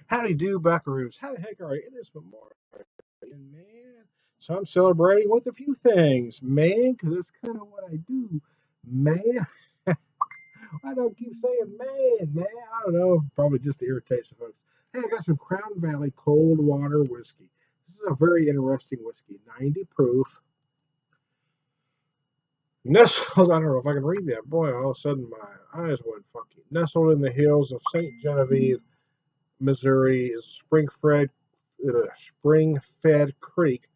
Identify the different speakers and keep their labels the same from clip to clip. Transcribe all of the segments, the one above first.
Speaker 1: Howdy do, buckaroos. How the heck are you? It is Memorial, man. So I'm celebrating with a few things, man, because it's kind of what I do, man. I don't keep saying man. I don't know, probably just to irritate some folks. Hey, I got some Crown Valley Coldwater Whiskey. This is a very interesting whiskey, 90 proof. Nestled, I don't know if I can read that. Boy, all of a sudden my eyes went funky. Nestled in the hills of St. Genevieve, Missouri, is spring-fed creek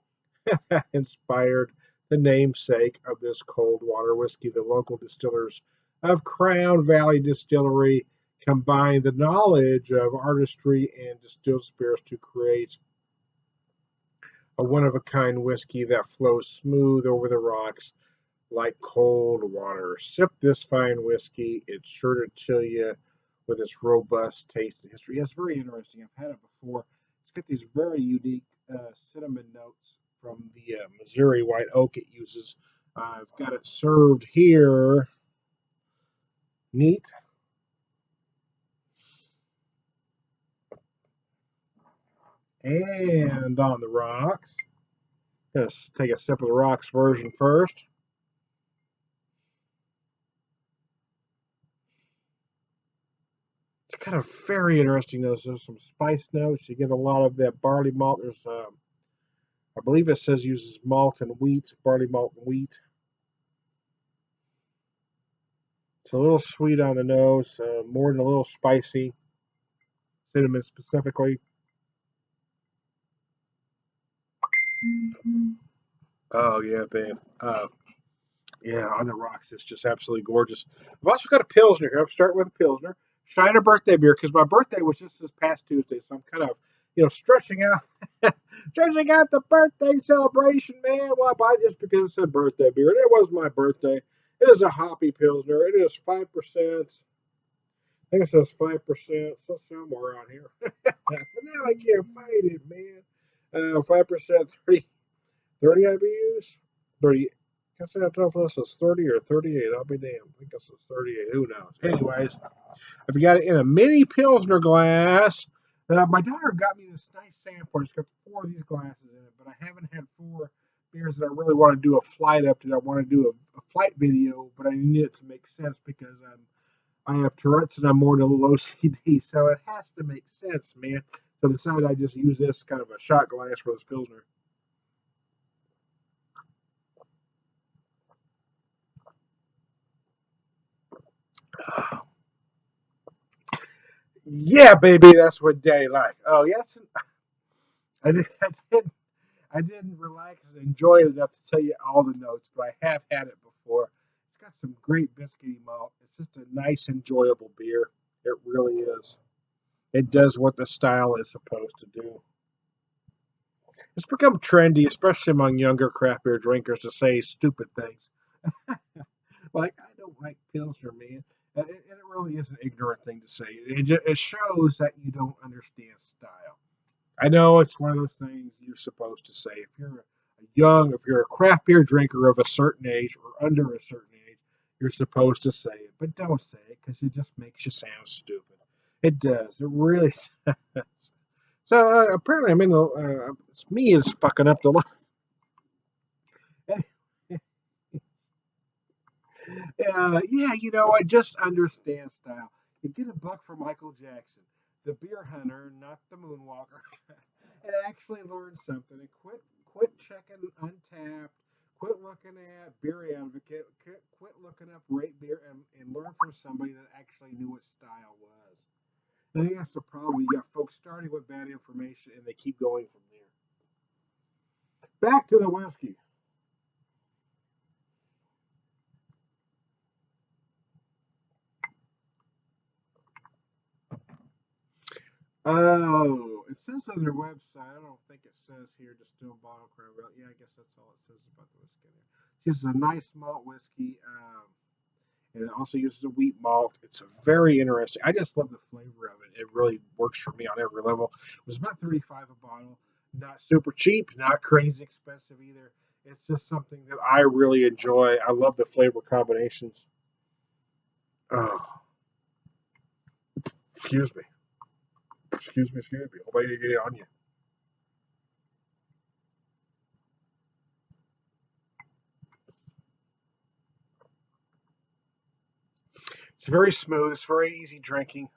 Speaker 1: inspired the namesake of this cold water whiskey. The local distillers of Crown Valley Distillery combined the knowledge of artistry and distilled spirits to create a one-of-a-kind whiskey that flows smooth over the rocks like cold water. Sip this fine whiskey. It's sure to chill you with its robust taste and history. Yeah, it's very interesting. I've had it before. It's got these very unique cinnamon notes from the Missouri white oak it uses. I've got it served here neat and on the rocks. Let's take a sip of the rocks version first. It's kind of very interesting. There's some spice notes. You get a lot of that barley malt. There's I believe it says uses malt and wheat, barley malt and wheat. It's a little sweet on the nose, more than a little spicy, cinnamon specifically. Oh yeah, babe. Yeah, on the rocks, it's just absolutely gorgeous. I've also got a Pilsner here. I'm starting with a Pilsner. Shiner birthday beer because my birthday was just this past Tuesday, so I'm kind of, stretching out, stretching out the birthday celebration, man. Well, I buy it just because it said birthday beer. And it was my birthday. It is a Hoppy Pilsner. It is 5%. I think it says 5%, so somewhere around here. But now I can't find it, man. 5%, 30 IBUs? 30. I don't know if this is 30 or 38. I'll be damned. I think this is 38. Who knows? Anyways, I've got it in a mini Pilsner glass. My daughter got me this nice sampler. It's got 4 of these glasses in it, but I haven't had 4 beers that I really want to do a flight up to. I want to do a flight video, but I need it to make sense because I have Tourette's and I'm more than a little OCD, so it has to make sense, man. So I decided I just use this kind of a shot glass for this Pilsner. Yeah, baby, that's what Daddy like. Oh, yes, I did, I did, I didn't relax and enjoy it enough to tell you all the notes, but I have had it before. It's got some great biscuity malt. It's just a nice, enjoyable beer. It really is. It does what the style is supposed to do. It's become trendy, especially among younger craft beer drinkers, to say stupid things. Like, I don't like Pilsner, man. And it really is an ignorant thing to say. It shows that you don't understand style. I know it's one of those things you're supposed to say. If you're a craft beer drinker of a certain age or under a certain age, you're supposed to say it. But don't say it because it just makes you sound stupid. It does. It really does. So apparently, it's me is fucking up the. Yeah, I just understand style. You get a buck for Michael Jackson, the beer hunter, not the moonwalker, and actually learn something. And quit checking Untapped. Quit looking at Beer Advocate. Quit looking up Rate Beer and learn from somebody that actually knew what style was. And I think that's the problem. You got folks starting with bad information and they keep going from there. Back to the whiskey. Oh, it says on their website. I don't think it says here distilled bottle Crown Valley. Yeah, I guess that's all it says about the whiskey there. This is a nice malt whiskey, and it also uses a wheat malt. It's a very interesting. I just love the flavor of it. It really works for me on every level. It was about 35 a bottle. Not super cheap, not crazy expensive either. It's just something that I really enjoy. I love the flavor combinations. Oh, excuse me. Excuse me, excuse me. Hope I didn't get it on you. It's very smooth. It's very easy drinking.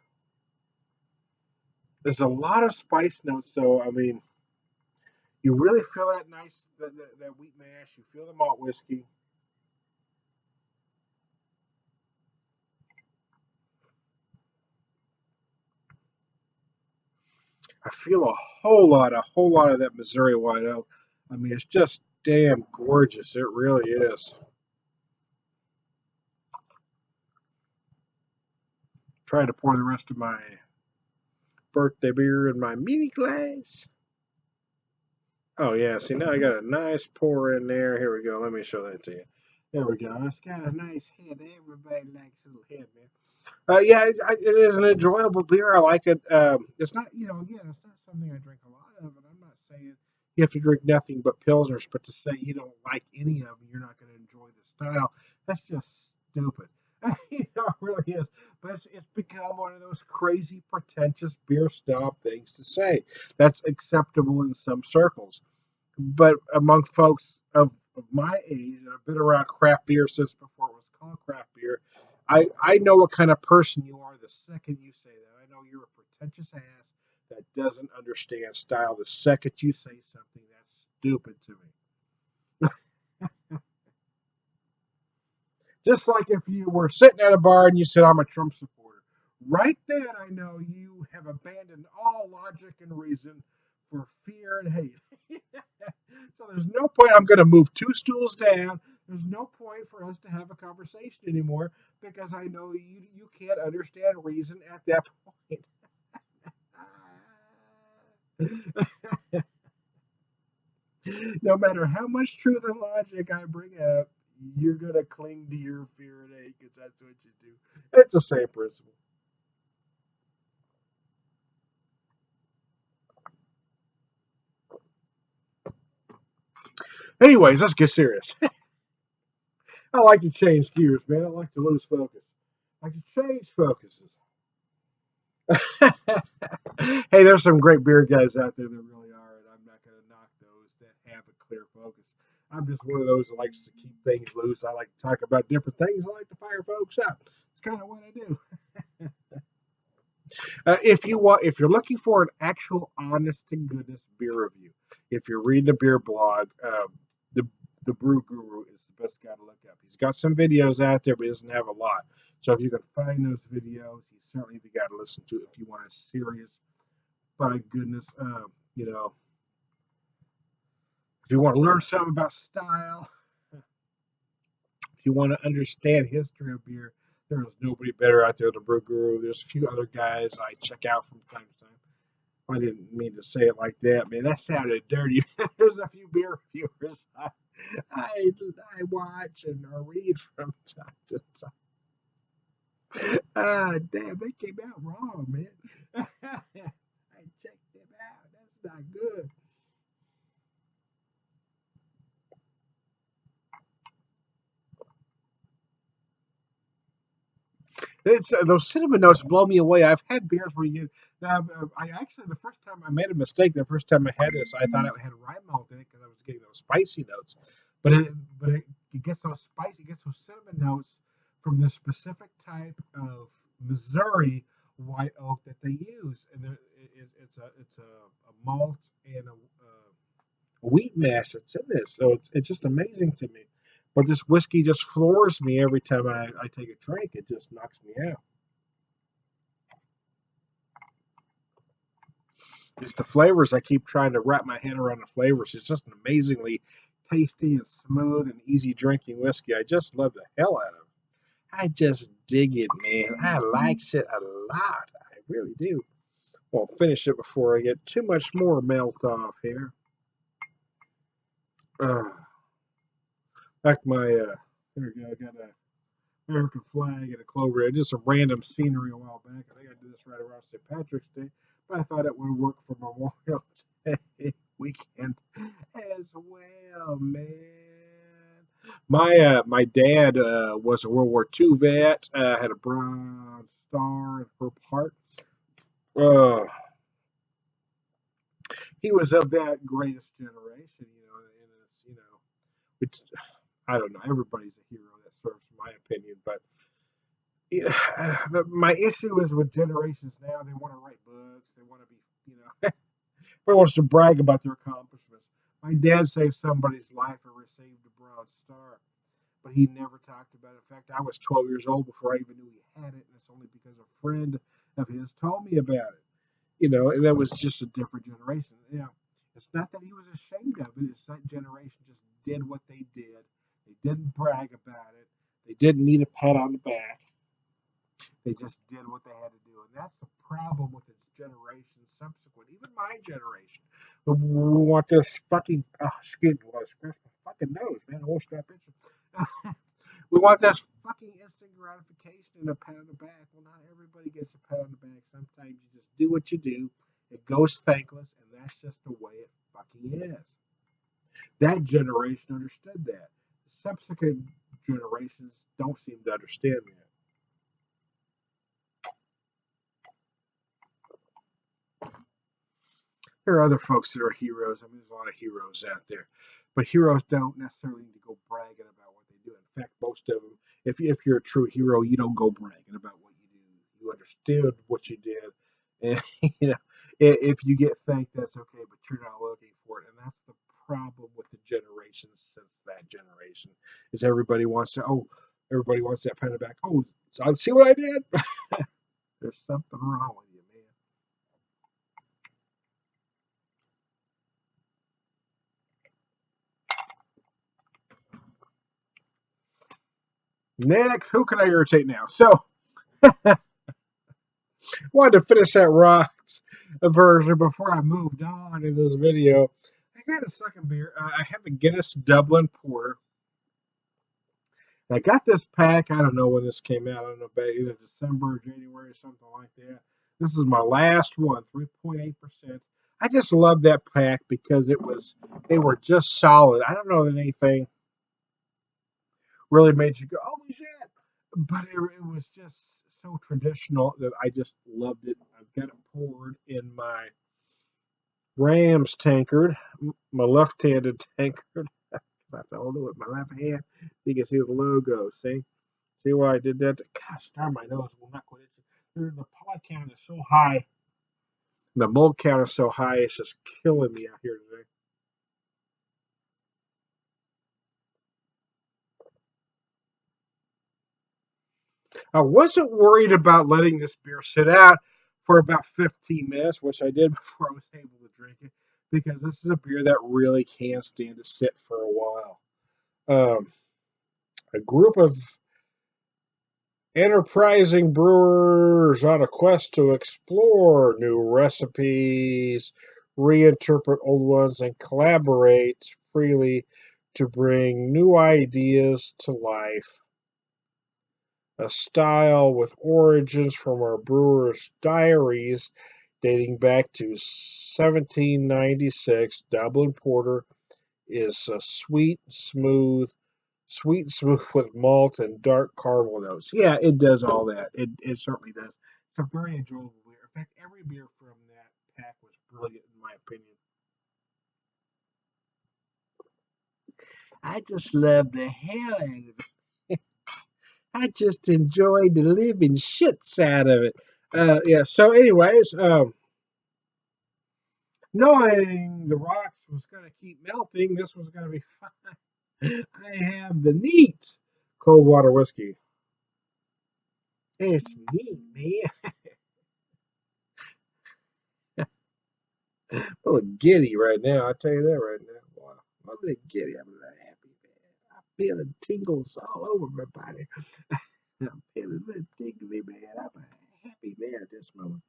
Speaker 1: There's a lot of spice notes, though. I mean, you really feel that nice that wheat mash. You feel the malt whiskey. I feel a whole lot of that Missouri white oak. I mean, it's just damn gorgeous. It really is. Trying to pour the rest of my birthday beer in my mini glass. Oh yeah, see now I got a nice pour in there. Here we go. Let me show that to you. There we go. It's got a nice head. Everybody likes a little head, man. Yeah, it is an enjoyable beer. I like it. It's not, again, it's not something I drink a lot of, and I'm not saying you have to drink nothing but pilsners. But to say you don't like any of them, you're not going to enjoy the style. That's just stupid. It really is. But it's become one of those crazy, pretentious beer snob things to say. That's acceptable in some circles, but among folks of my age and have been around craft beer since before it was called craft beer, I know what kind of person you are the second you say that. I know you're a pretentious ass that doesn't understand style the second you say something that's stupid to me. Just like if you were sitting at a bar and you said, I'm a Trump supporter. Right then, I know you have abandoned all logic and reason for fear and hate. So there's no point. I'm going to move two stools down. There's no point for us to have a conversation anymore because I know you can't understand reason at that point. No matter how much truth and logic I bring up, you're going to cling to your fear and hate because that's what you do. It's the same principle. Anyways, let's get serious. I like to change gears, man. I like to lose focus. I like to change focuses. Hey, there's some great beer guys out there that really are, and I'm not going to knock those that have a clear focus. I'm just one of those that likes to keep things loose. I like to talk about different things. I like to fire folks up. It's kind of what I do. If you're looking for an actual honest to goodness beer review, if you're reading a beer blog, the the Brew Guru is the best guy to look up. He's got some videos out there, but he doesn't have a lot. So if you can find those videos, he's certainly the guy to listen to if you want a serious, by goodness, you know, if you want to learn something about style, if you want to understand history of beer, there is nobody better out there than Brew Guru. There's a few other guys I check out from time to time. I didn't mean to say it like that, man. That sounded dirty. There's a few beer reviewers I, I watch and or read from time to time. Ah, damn, they came out wrong, man. I checked them out. That's not good. Those cinnamon notes blow me away. I've had beers where you. I actually the first time I made a mistake. The first time I had this, I thought it had rye malt in it because I was getting those spicy notes. But it gets those spicy, it gets those cinnamon notes from the specific type of Missouri white oak that they use, and it's a malt and a wheat mash that's in this. So it's just amazing to me. But this whiskey just floors me every time I take a drink. It just knocks me out. It's the flavors. I keep trying to wrap my head around the flavors. It's just an amazingly tasty and smooth and easy drinking whiskey. I just love the hell out of it. I just dig it, man. I likes it a lot. I really do. Well, finish it before I get too much more melt off here. Uh, like there we go. I got a American flag and a clover. Just some random scenery a while back. I think I did this right around St. Patrick's Day, but I thought it would work for Memorial Day weekend as well, man. My dad was a World War II vet. Had a Bronze Star and Purple Heart. Uh, he was of that greatest generation, and it's, I don't know. Everybody's a hero that serves, in my opinion. But my issue is with generations now. They want to write books. They want to be, everyone wants to brag about their accomplishments. My dad saved somebody's life and received a Bronze Star, but he never talked about it. In fact, I was 12 years old before I even knew he had it, and it's only because a friend of his told me about it. And that was just a different generation. It's not that he was ashamed of it. It's that generation just did what they did. They didn't brag about it. They didn't need a pat on the back. They just did what they had to do. And that's the problem with its generation subsequent, even my generation. We want this fucking, excuse me, I scratched my fucking nose, man. I won't stop itching. We want this fucking instant gratification and a pat on the back. Well, not everybody gets a pat on the back. Sometimes you just do what you do. It goes thankless, and that's just the way it fucking is. That generation understood that. Subsequent generations don't seem to understand that. There are other folks that are heroes. I mean, there's a lot of heroes out there, but heroes don't necessarily need to go bragging about what they do. In fact, most of them, if you're a true hero, you don't go bragging about what you do. You understood what you did, and if you get thanked, that's okay. But you're not looking for it, and that's the problem with the generations since that generation is everybody wants that pen back. Oh, so I see what I did. There's something wrong with you, man. Next, who can I irritate now? So, wanted to finish that rocks version before I moved on in this video. I got a second beer. I have a Guinness Dublin Porter. I got this pack. I don't know when this came out. I don't know, about either December or January or something like that. This is my last one, 3.8%. I just love that pack because they were just solid. I don't know that anything really made you go, holy shit. But it was just so traditional that I just loved it. I've got it poured in my Rams tankard, my left-handed tankard. I have to hold it with my left hand. You can see the logo. See why I did that? Gosh darn, my nose will not quit itching. The pollen count is so high. The mold count is so high. It's just killing me out here today. I wasn't worried about letting this beer sit out for about 15 minutes, which I did before I was able to drink it, because this is a beer that really can stand to sit for a while. Um, a group of enterprising brewers on a quest to explore new recipes, reinterpret old ones, and collaborate freely to bring new ideas to life. A style with origins from our brewers' diaries dating back to 1796. Dublin Porter is a sweet and smooth with malt and dark caramel notes. Yeah, it does all that. It certainly does. It's a very enjoyable beer. In fact, every beer from that pack was brilliant in my opinion. I just love the hell out of it. I just enjoyed the living shits out of it. Yeah. So, anyways, knowing the rocks was going to keep melting, this was going to be fun. I have the neat Coldwater Whiskey. It's neat, man. I'm a little giddy right now. I tell you that right now. Wow. I'm a little giddy. I'm a little happy, man. I'm feeling tingles all over my body. I'm feeling a little tingly, man. I'm a happy man at this moment.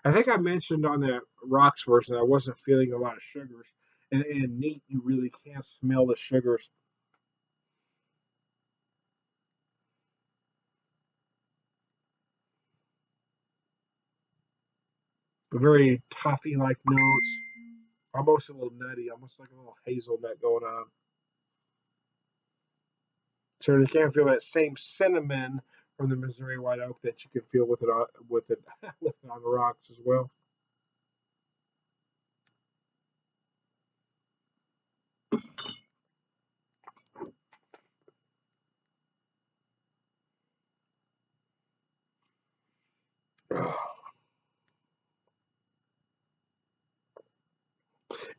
Speaker 1: I think I mentioned on that rocks version I wasn't feeling a lot of sugars. And neat, you really can't smell the sugars. Very toffee like notes. Almost a little nutty, almost like a little hazelnut going on. So you can't feel that same cinnamon from the Missouri white oak that you can feel with it on with it with it on the rocks as well.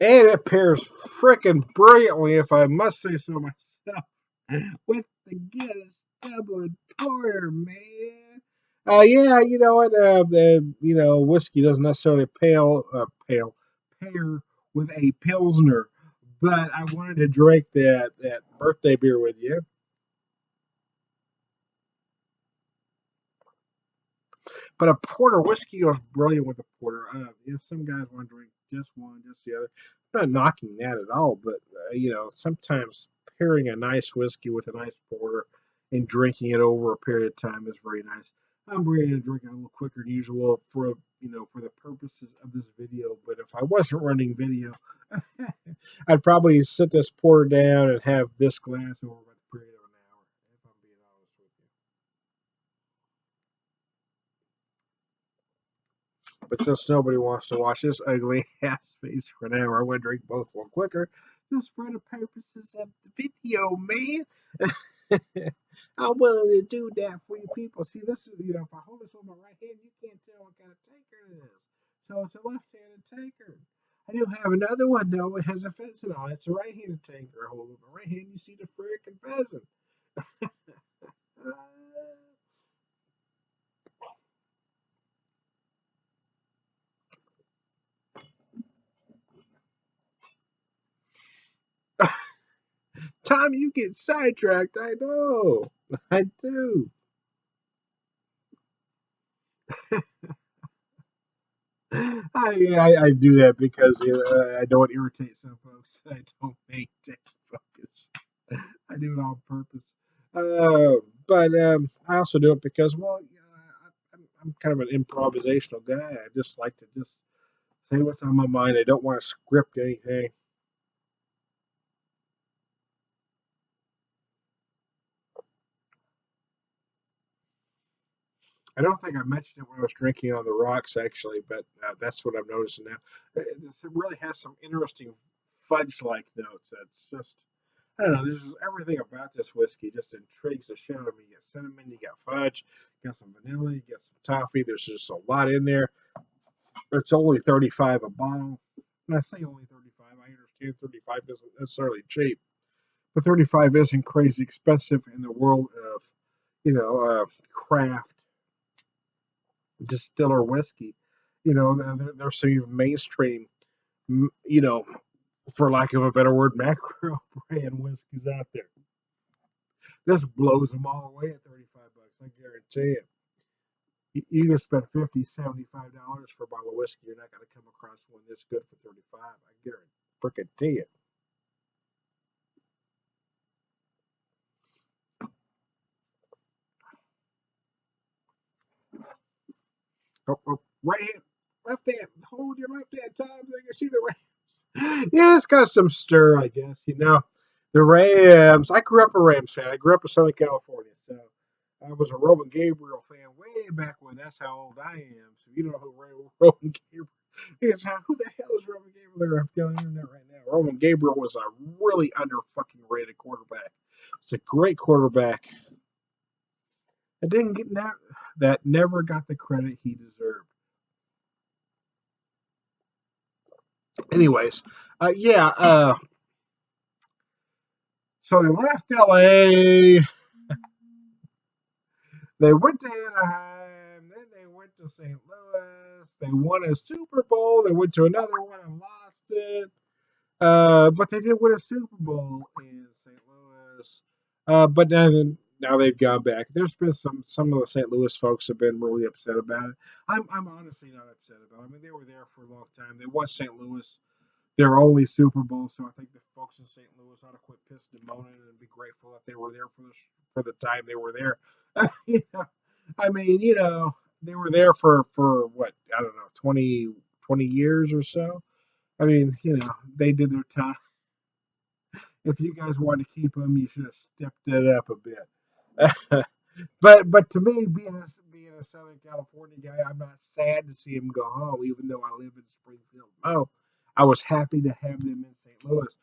Speaker 1: And it pairs frickin' brilliantly, if I must say so myself, with the Guinness Dublin Porter, man. Yeah, you know what? The whiskey doesn't necessarily pair with a pilsner, but I wanted to drink that birthday beer with you. But a porter whiskey goes brilliant with a porter. If some guys want to drink just one, just the other, I'm not knocking that at all. But sometimes pairing a nice whiskey with a nice porter and drinking it over a period of time is very nice. I'm ready to drink it a little quicker than usual for the purposes of this video. But if I wasn't running video, I'd probably sit this porter down and have this glass over a period of an hour. If I'm being honest with you. But since nobody wants to watch this ugly ass face for an hour, I would drink both one quicker, just for the purposes of the video, man. I'm willing to do that for you people. See, this is, if I hold this with my right hand, you can't tell what kind of tanker it is. So it's a left-handed tanker. I do have another one, though. It has a pheasant on it. It's a right-handed tanker. I hold it with my right hand, you see the freaking pheasant. Tom, you get sidetracked. I know. I do. I do that because I don't irritate some folks. I don't maintain focus. I do it on purpose. But I also do it because, well, I'm kind of an improvisational guy. I just like to just say what's on my mind. I don't want to script anything. I don't think I mentioned it when I was drinking on the rocks, actually, but that's what I'm noticing now. It really has some interesting fudge-like notes. That's just I don't know. There's just everything about this whiskey just intrigues the shit out of me. You got cinnamon, you got fudge, you got some vanilla, you got some toffee. There's just a lot in there. It's only 35 a bottle. And I say only 35. I understand 35 isn't necessarily cheap, but 35 isn't crazy expensive in the world of craft distiller whiskey. There's some even mainstream, you know, for lack of a better word, macro brand whiskeys out there. This blows them all away at 35 bucks. I guarantee it. You can spend 50, $75 for a bottle of whiskey. You're not going to come across one this good for 35. I guarantee it. Right hand, left hand. Hold your left hand, Tom. So you can see the right. Yeah, it's got some stir, I guess. The Rams. I grew up a Rams fan. I grew up in Southern California, so I was a Roman Gabriel fan way back when. That's how old I am. So you know who Roman Gabriel is. Who the hell is Roman Gabriel? I'm going on the internet right now. Roman Gabriel was a really under fucking rated quarterback. It's a great quarterback. I didn't get that never got the credit he deserved. Anyways, yeah. So they left LA. They went to Anaheim, then they went to St. Louis. They won a Super Bowl. They went to another one and lost it. But they did win a Super Bowl in St. Louis. But now they've gone back. There's been some of the St. Louis folks have been really upset about it. I'm honestly not upset about it. I mean, they were there for a long time. They won St. Louis their only Super Bowl, so I think the folks in St. Louis ought to quit pissing and moaning and be grateful that they were there for the time they were there. I mean, they were there for what, I don't know, 20 years or so. I mean, they did their time. If you guys wanted to keep them, you should have stepped it up a bit. But to me, being a Southern California guy, I'm not sad to see him go home, even though I live in Springfield. No, I was happy to have them in St. Louis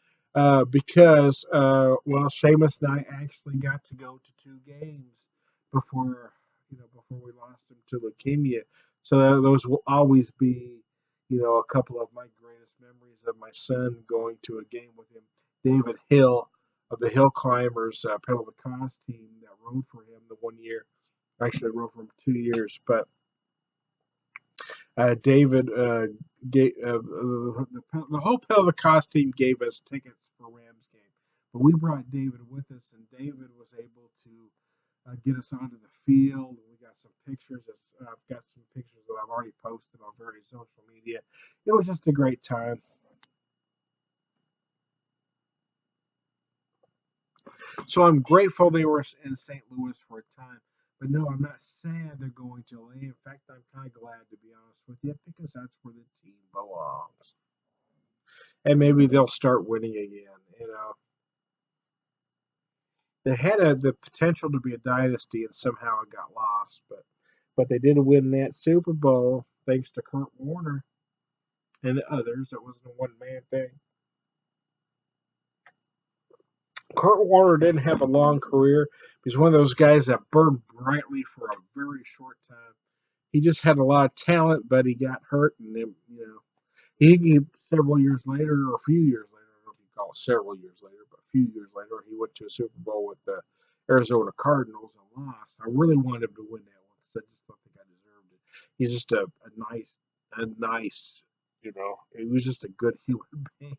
Speaker 1: because well, Seamus and I actually got to go to two games before before we lost him to leukemia. So those will always be a couple of my greatest memories of my son going to a game with him. David Hill of the Hill Climbers pedal the cost team that rode for him the one year. Actually, rode for him 2 years, but David the whole pedal the cost team gave us tickets for Rams game, but we brought David with us, and David was able to get us onto the field. We got some pictures. I've got some pictures that I've already posted on various social media. It was just a great time. So I'm grateful they were in St. Louis for a time. But no, I'm not sad they're going to LA. In fact, I'm kind of glad, to be honest with you, because that's where the team belongs. And maybe they'll start winning again. They had the potential to be a dynasty, and somehow it got lost. But they did win that Super Bowl thanks to Kurt Warner and the others. It wasn't a one man thing. Kurt Warner didn't have a long career. He's one of those guys that burned brightly for a very short time. He just had a lot of talent, but he got hurt, and then, he several years later, or a few years later, I don't know if you call it several years later, but a few years later, he went to a Super Bowl with the Arizona Cardinals and lost. I really wanted him to win that one because I just don't think I deserved it. He's just a nice, he was just a good human being.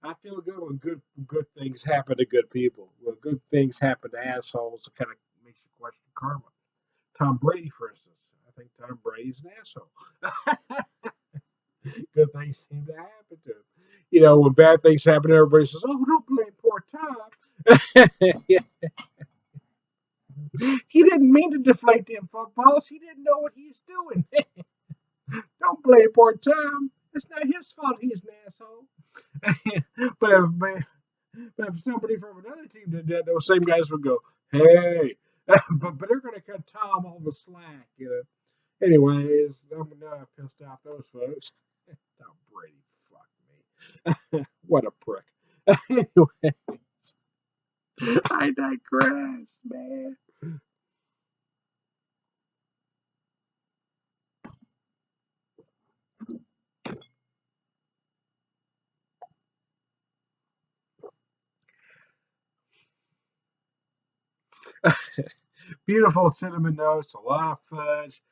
Speaker 1: I feel good when good things happen to good people. When good things happen to assholes, it kind of makes you question karma. Tom Brady, for instance. I think Tom Brady's an asshole. Good things seem to happen to him. When bad things happen, everybody says, "Oh, don't blame poor Tom." He didn't mean to deflate them footballs. He didn't know what he's doing. Don't blame poor Tom. It's not his fault he's an asshole. but if somebody from another team did that, those same guys would go, "Hey," but they're going to cut Tom all the slack. Anyways, I'm not pissed off those folks. Tom Brady, fuck me. What a prick. Anyway, I digress, man. Beautiful cinnamon notes, a lot of fudge.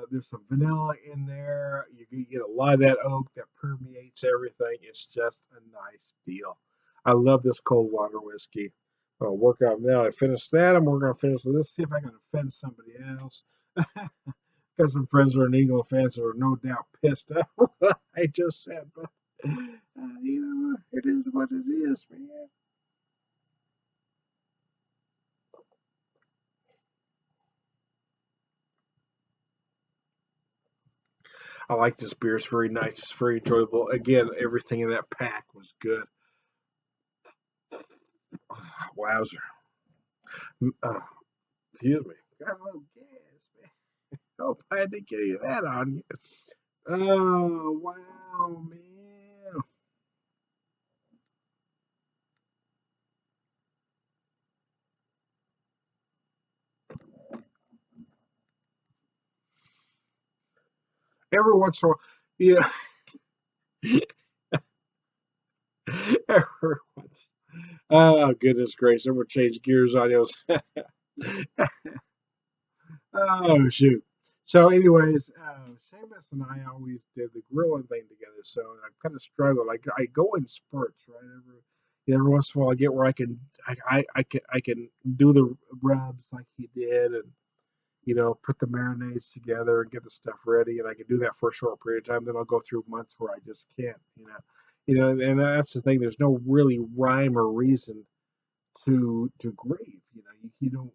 Speaker 1: There's some vanilla in there. You get a lot of that oak that permeates everything. It's just a nice deal. I love this cold water whiskey. I'll work out now. I finished that. I'm working on finishing this. See if I can offend somebody else. Got some friends who are an Eagle fans who are no doubt pissed at what I just said, but it is what it is, man. I like this beer. It's very nice. It's very enjoyable. Again, everything in that pack was good. Wowzer. Uh, Excuse me. Got a little gas, man. Hope I didn't get any of that on you. Oh, wow, man. Every once in a while, yeah, every once. Oh, goodness gracious. I'm going to change gears on you. Oh, shoot. So, anyways, Seamus and I always did the grilling thing together. So I kind of struggle. Like I go in spurts, right? Every once in a while, I get where I can do the rubs like he did, and put the marinades together and get the stuff ready, and I can do that for a short period of time. Then I'll go through months where I just can't. And that's the thing. There's no really rhyme or reason to grieve. You don't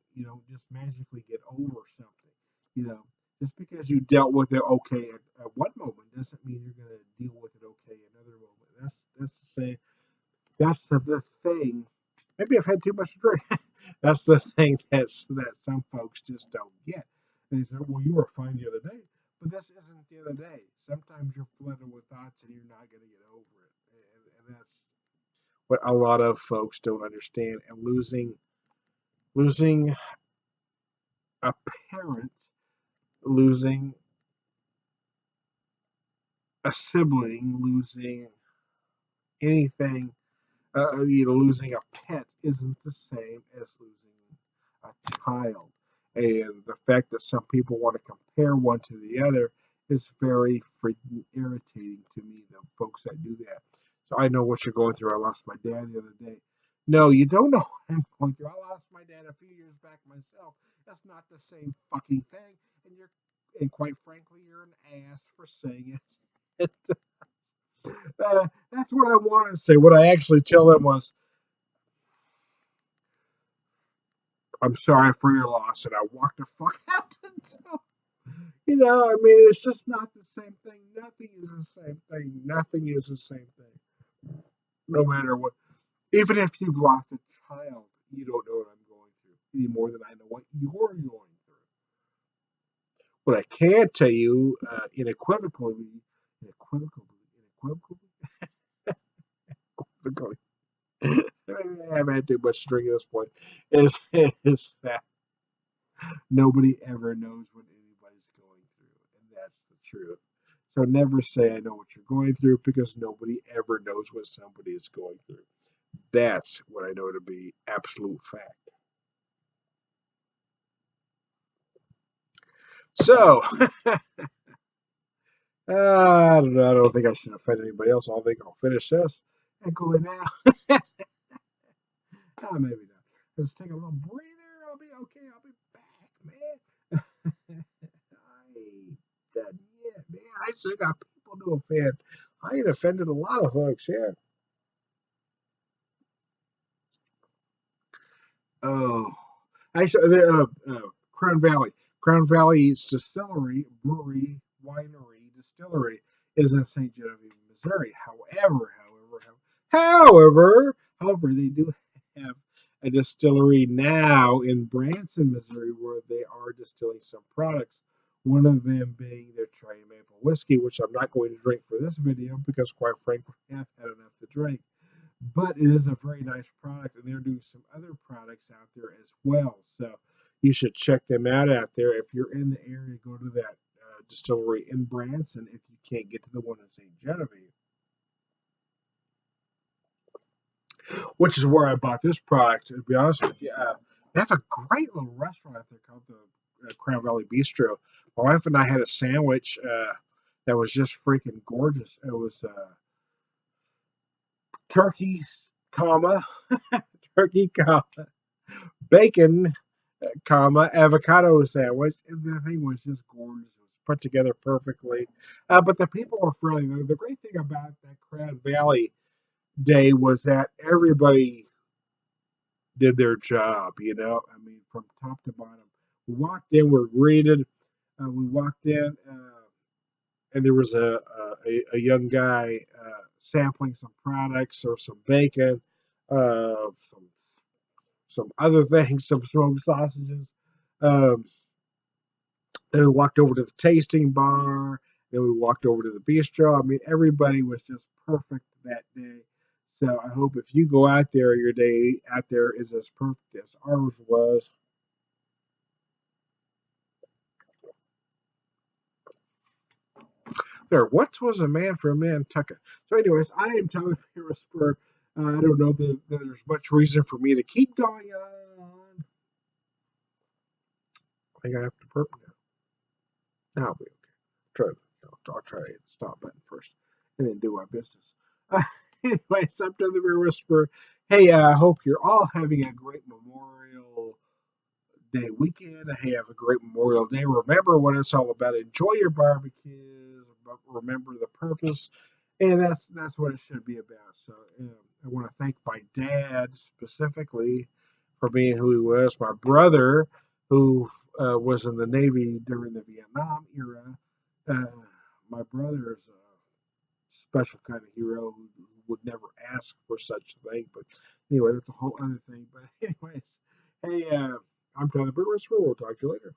Speaker 1: just magically get over something. You know, just because you dealt with it okay at one moment doesn't mean you're going to deal with it okay another moment. That's the same. That's the thing. Maybe I've had too much to drink. That's the thing that some folks just don't get. They say, "Well, you were fine the other day," but this isn't the other day. Sometimes you're flooded with thoughts and you're not going to get over it, and that's what a lot of folks don't understand. And losing a parent, losing a sibling, losing anything, losing a pet isn't the same as losing a child. And the fact that some people want to compare one to the other is very freaking irritating to me, the folks that do that. So I know what you're going through. I lost my dad the other day. No, you don't know what I'm going through. I lost my dad a few years back myself. That's not the same fucking thing. And quite frankly, you're an ass for saying it. That's what I wanted to say. What I actually tell them was, "I'm sorry for your loss," and I walked the fuck out the door. I mean, it's just not the same thing. Nothing is the same thing. Nothing is the same thing. No matter what. Even if you've lost a child, you don't know what I'm going through any more than I know what you're going through. What I can tell you, unequivocally, I haven't had too much to drink at this point, is, is that nobody ever knows what anybody's going through, and that's the truth. So never say I know what you're going through because nobody ever knows what somebody is going through. That's what I know to be absolute fact. So I don't know. I don't think I should offend anybody else. I think I'll finish this and go in now. Maybe not. Let's take a little breather. I'll be okay. I'll be back, man. I ain't done yet, man. I still got people to offend. I ain't offended a lot of folks yet. Oh, actually, Crown Valley. Crown Valley's distillery, brewery, winery, distillery is in St. Genevieve, Missouri. However, they do have a distillery now in Branson, Missouri, where they are distilling some products. One of them being their cherry maple whiskey, which I'm not going to drink for this video because, quite frankly, I've had enough to drink. But it is a very nice product, and they're doing some other products out there as well. So you should check them out there. If you're in the area, go to that distillery in Branson if you can't get to the one in St. Genevieve, which is where I bought this product. To be honest with you, they have a great little restaurant out there called the Crown Valley Bistro. My wife and I had a sandwich that was just freaking gorgeous. It was turkey, comma, turkey, comma, bacon, avocado sandwich. And the thing was just gorgeous. It was put together perfectly. But the people were friendly. The great thing about that Crown Valley day was that everybody did their job, I mean, from top to bottom. We walked in, we were greeted. We walked in, and there was a young guy sampling some products or some bacon, some other things, some smoked sausages. Um, Then we walked over to the tasting bar. Then we walked over to the bistro. I mean, everybody was just perfect that day. So I hope if you go out there, your day out there is as perfect as ours was. There once was a man from Nantucket. So, anyways, I am Tyler Harrisburg. I don't know that there's much reason for me to keep going on. I think I have to burp now. I'll be okay. I'll try to hit the stop button first and then do my business. Anyways, I'm Tyler the Whisperer. Hey, I hope you're all having a great Memorial Day weekend. Hey, have a great Memorial Day. Remember what it's all about. Enjoy your barbecues. Remember the purpose, and that's what it should be about. So I want to thank my dad specifically for being who he was. My brother, who was in the Navy during the Vietnam era. Uh, my brother is a special kind of hero who would never ask for such a thing. But anyway, that's a whole other thing. But anyways, Hey, I'm Tyler Burris. We'll talk to you later.